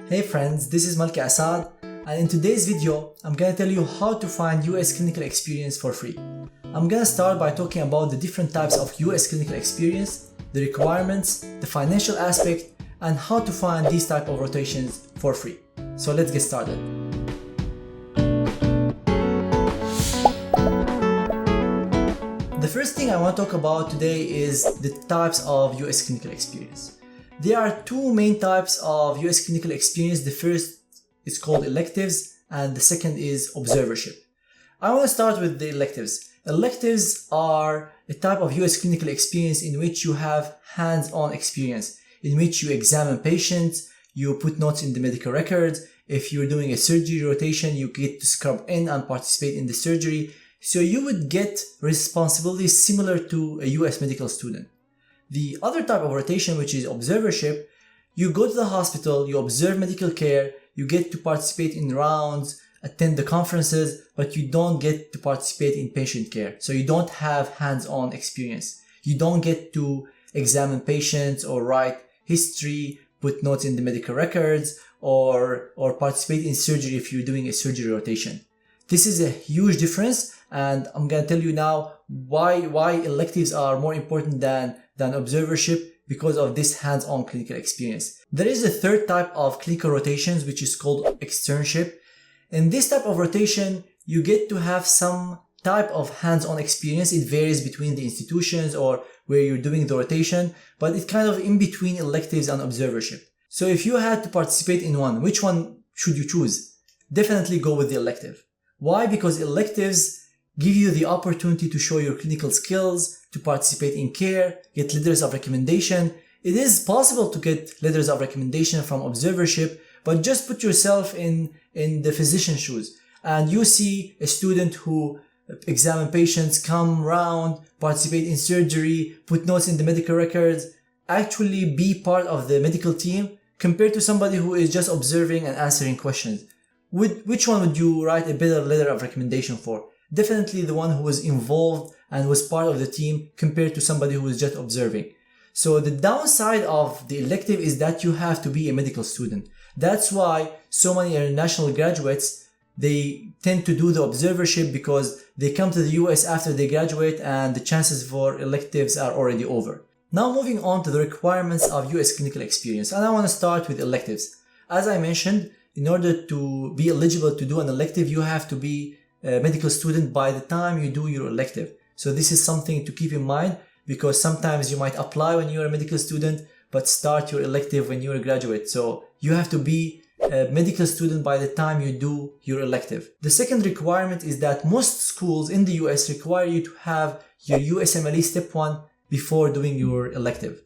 Hey friends, this is Malki Assad, and in today's video, I'm gonna tell you how to find US clinical experience for free. I'm gonna start by talking about the different types of US clinical experience, the requirements, the financial aspect, and how to find these type of rotations for free. So let's get started. The first thing I want to talk about today is the types of US clinical experience. There are two main types of US clinical experience. The first is called electives and the second is observership. I want to start with the electives. Electives are a type of US clinical experience in which you have hands-on experience, in which you examine patients, you put notes in the medical records. If you're doing a surgery rotation, you get to scrub in and participate in the surgery. So you would get responsibilities similar to a US medical student. The other type of rotation, which is observership, you go to the hospital, you observe medical care, you get to participate in rounds, attend the conferences, but you don't get to participate in patient care. So you don't have hands-on experience. You don't get to examine patients or write history, put notes in the medical records, or participate in surgery if you're doing a surgery rotation. This is a huge difference, and I'm going to tell you now why electives are more important than observership, because of this hands-on clinical experience. There is a third type of clinical rotations, which is called externship. In this type of rotation, you get to have some type of hands-on experience. It varies between the institutions or where you're doing the rotation, but it's kind of in between electives and observership. So if you had to participate in one, which one should you choose? Definitely go with the elective. Why? Because electives give you the opportunity to show your clinical skills, to participate in care, get letters of recommendation. It is possible to get letters of recommendation from observership, but just put yourself in the physician's shoes and you see a student who examine patients, come round, participate in surgery, put notes in the medical records, actually be part of the medical team compared to somebody who is just observing and answering questions. Which one would you write a better letter of recommendation for? Definitely the one who was involved and was part of the team compared to somebody who was just observing. So the downside of the elective is that you have to be a medical student. That's why so many international graduates, they tend to do the observership because they come to the US after they graduate and the chances for electives are already over. Now moving on to the requirements of US clinical experience, and I want to start with electives. As I mentioned, in order to be eligible to do an elective, you have to be a medical student by the time you do your elective. So this is something to keep in mind, because sometimes you might apply when you're a medical student but start your elective when you're a graduate. So you have to be a medical student by the time you do your elective. The second requirement is that most schools in the US require you to have your USMLE Step 1 before doing your elective.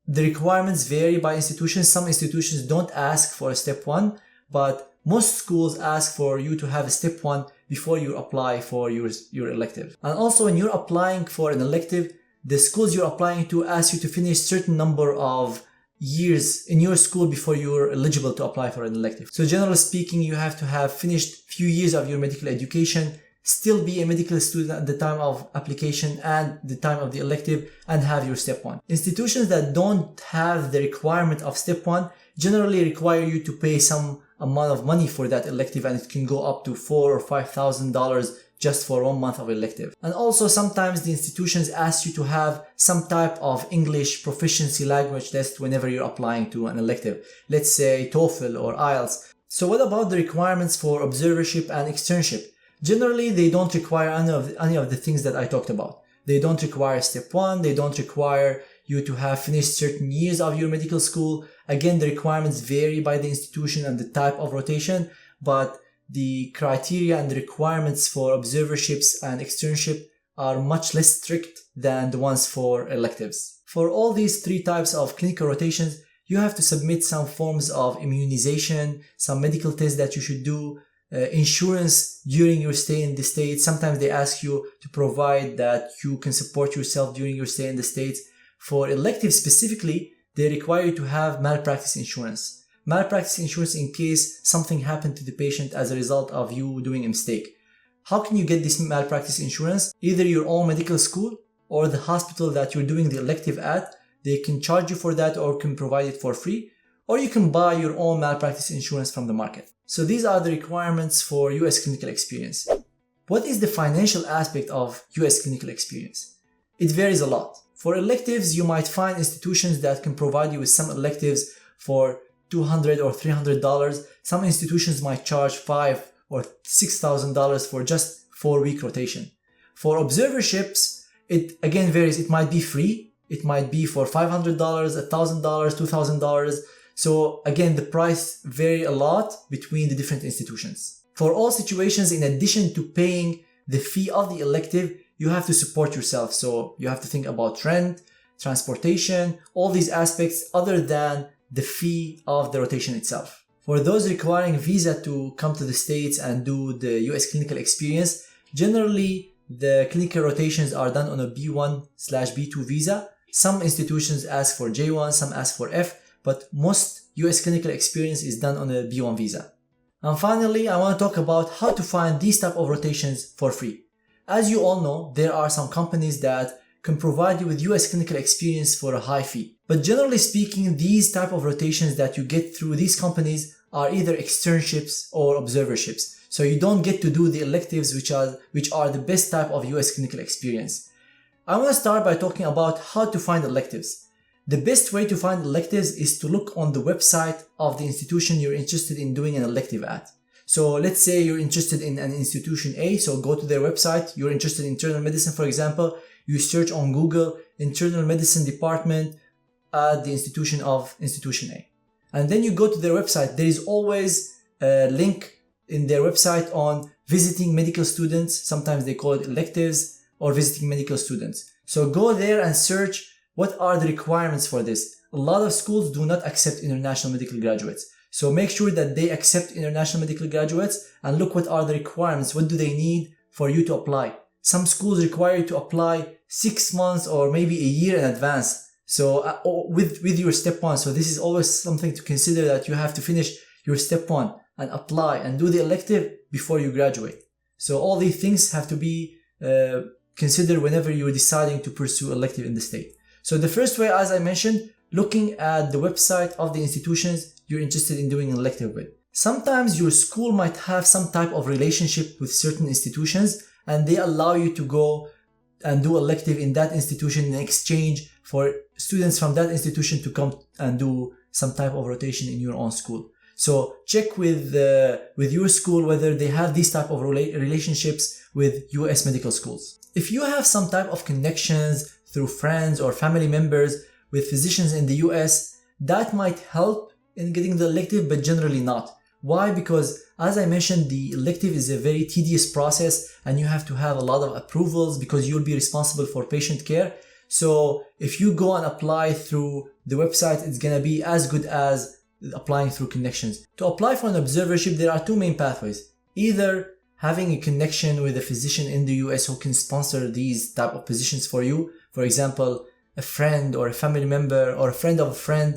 The requirements vary by institutions. Some institutions don't ask for a Step 1, but most schools ask for you to have a Step 1 before you apply for your elective. And also when you're applying for an elective, the schools you're applying to ask you to finish certain number of years in your school before you're eligible to apply for an elective. So generally speaking, you have to have finished few years of your medical education, still be a medical student at the time of application and the time of the elective, and have your Step 1. Institutions that don't have the requirement of Step 1 generally require you to pay some amount of money for that elective, and it can go up to $4,000 or $5,000 just for 1 month of elective. And also sometimes the institutions ask you to have some type of English proficiency language test whenever you're applying to an elective. Let's say TOEFL or IELTS. So what about the requirements for observership and externship? Generally, they don't require any of the things that I talked about. They don't require Step 1. They don't require you to have finished certain years of your medical school. Again, the requirements vary by the institution and the type of rotation, but the criteria and the requirements for observerships and externship are much less strict than the ones for electives. For all these three types of clinical rotations, you have to submit some forms of immunization, some medical tests that you should do, insurance during your stay in the States. Sometimes they ask you to provide that you can support yourself during your stay in the States. For electives specifically, they require you to have malpractice insurance. Malpractice insurance in case something happened to the patient as a result of you doing a mistake. How can you get this malpractice insurance? Either your own medical school or the hospital that you're doing the elective at, they can charge you for that or can provide it for free. or you can buy your own malpractice insurance from the market. So these are the requirements for US clinical experience. What is the financial aspect of US clinical experience? It varies a lot. For electives, you might find institutions that can provide you with some electives for $200 or $300. Some institutions might charge $5,000 or $6,000 for just 4-week rotation. For observerships, it again varies. It might be free. It might be for $500, $1,000, $2,000. So again, the price vary a lot between the different institutions. For all situations, in addition to paying the fee of the elective, you have to support yourself. So you have to think about rent, transportation, all these aspects other than the fee of the rotation itself. For those requiring visa to come to the States and do the US clinical experience, generally the clinical rotations are done on a B1/B2 visa. Some institutions ask for J1, some ask for F, but most US clinical experience is done on a B1 visa. And finally, I want to talk about how to find these type of rotations for free. As you all know, there are some companies that can provide you with US clinical experience for a high fee. But generally speaking, these type of rotations that you get through these companies are either externships or observerships. So you don't get to do the electives, which are the best type of US clinical experience. I want to start by talking about how to find electives. The best way to find electives is to look on the website of the institution you're interested in doing an elective at. So let's say you're interested in an institution A, so go to their website. You're interested in internal medicine, for example. You search on Google internal medicine department at the institution of institution A. And then you go to their website. There is always a link in their website on visiting medical students. Sometimes they call it electives or visiting medical students. So go there and search what are the requirements for this. A lot of schools do not accept international medical graduates. So make sure that they accept international medical graduates and look what are the requirements. What do they need for you to apply? Some schools require you to apply 6 months or maybe a year in advance. So with your step 1. So this is always something to consider, that you have to finish your step 1 and apply and do the elective before you graduate. So all these things have to be considered whenever you're deciding to pursue elective in the state. So the first way, as I mentioned, looking at the website of the institutions you're interested in doing an elective with. Sometimes your school might have some type of relationship with certain institutions and they allow you to go and do elective in that institution in exchange for students from that institution to come and do some type of rotation in your own school. So check with your school whether they have these type of relationships with US medical schools. If you have some type of connections through friends or family members with physicians in the US, that might help in getting the elective, but generally not. Why? Because as I mentioned, the elective is a very tedious process and you have to have a lot of approvals because you'll be responsible for patient care. So if you go and apply through the website, it's going to be as good as applying through connections. To apply for an observership, there are 2 main pathways. Either having a connection with a physician in the US who can sponsor these type of positions for you. For example, a friend or a family member or a friend of a friend.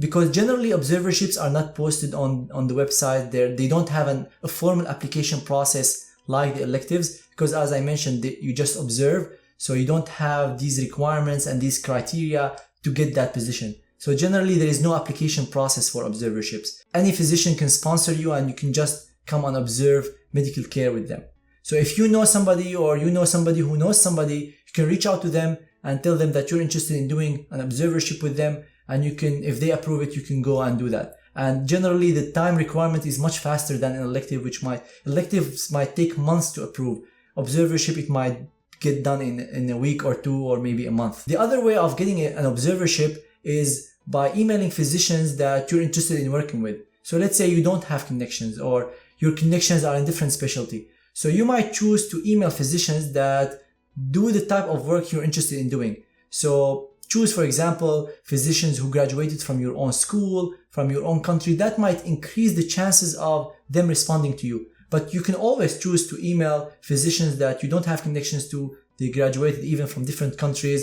Because generally observerships are not posted on the website. They don't have a formal application process like the electives, because as I mentioned, you just observe. So you don't have these requirements and these criteria to get that position. So generally there is no application process for observerships. Any physician can sponsor you and you can just come and observe medical care with them. So if you know somebody or you know somebody who knows somebody, you can reach out to them and tell them that you're interested in doing an observership with them. And you can, if they approve it, you can go and do that. And generally the time requirement is much faster than an elective, electives might take months to approve. Observership, it might get done in a week or 2 or maybe a month. The other way of getting an observership is by emailing physicians that you're interested in working with. So let's say you don't have connections or your connections are in different specialty. So you might choose to email physicians that do the type of work you're interested in doing. So choose, for example, physicians who graduated from your own school, from your own country. That might increase the chances of them responding to you. But you can always choose to email physicians that you don't have connections to. They graduated even from different countries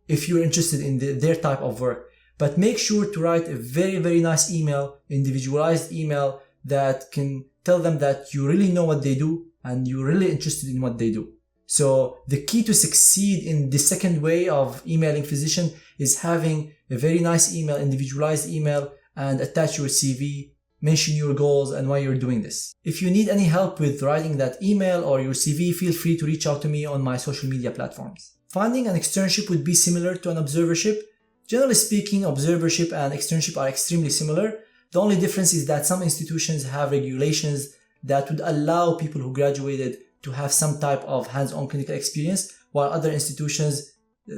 if you're interested in their type of work. But make sure to write a very, very nice email, individualized email that can tell them that you really know what they do and you're really interested in what they do. So the key to succeed in the second way of emailing physician is having a very nice email, individualized email, and attach your CV, mention your goals and why you're doing this. If you need any help with writing that email or your CV, feel free to reach out to me on my social media platforms. Finding an externship would be similar to an observership. Generally speaking, observership and externship are extremely similar. The only difference is that some institutions have regulations that would allow people who graduated to have some type of hands-on clinical experience, while other institutions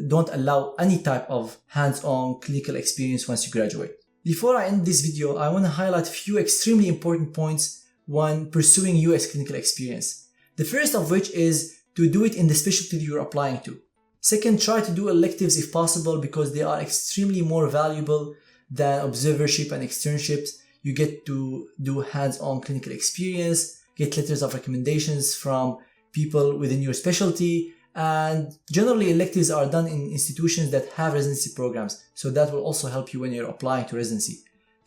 don't allow any type of hands-on clinical experience once you graduate. Before I end this video, I want to highlight a few extremely important points when pursuing US clinical experience. The first of which is to do it in the specialty you're applying to. Second, try to do electives if possible because they are extremely more valuable than observership and externships. You get to do hands-on clinical experience, get letters of recommendations from people within your specialty, and generally electives are done in institutions that have residency programs, so that will also help you when you're applying to residency.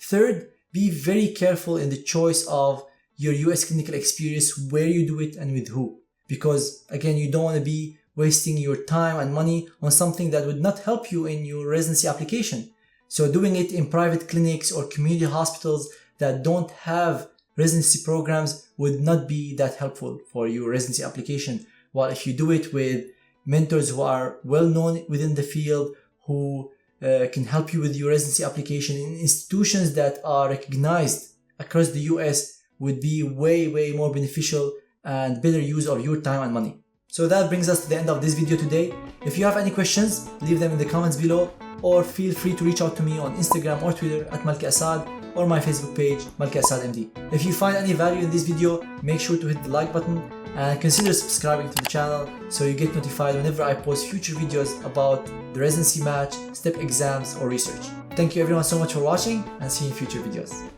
Third, be very careful in the choice of your US clinical experience, where you do it and with who, because again, you don't want to be wasting your time and money on something that would not help you in your residency application. So doing it in private clinics or community hospitals that don't have residency programs would not be that helpful for your residency application. While if you do it with mentors who are well known within the field, who can help you with your residency application in institutions that are recognized across the US, would be way more beneficial and better use of your time and money. So that brings us to the end of this video today. If you have any questions, leave them in the comments below, or feel free to reach out to me on Instagram or Twitter at Malki Assad, or my Facebook page, Malki Assad MD. If you find any value in this video, make sure to hit the like button and consider subscribing to the channel so you get notified whenever I post future videos about the residency match, step exams or research. Thank you everyone so much for watching, and see you in future videos.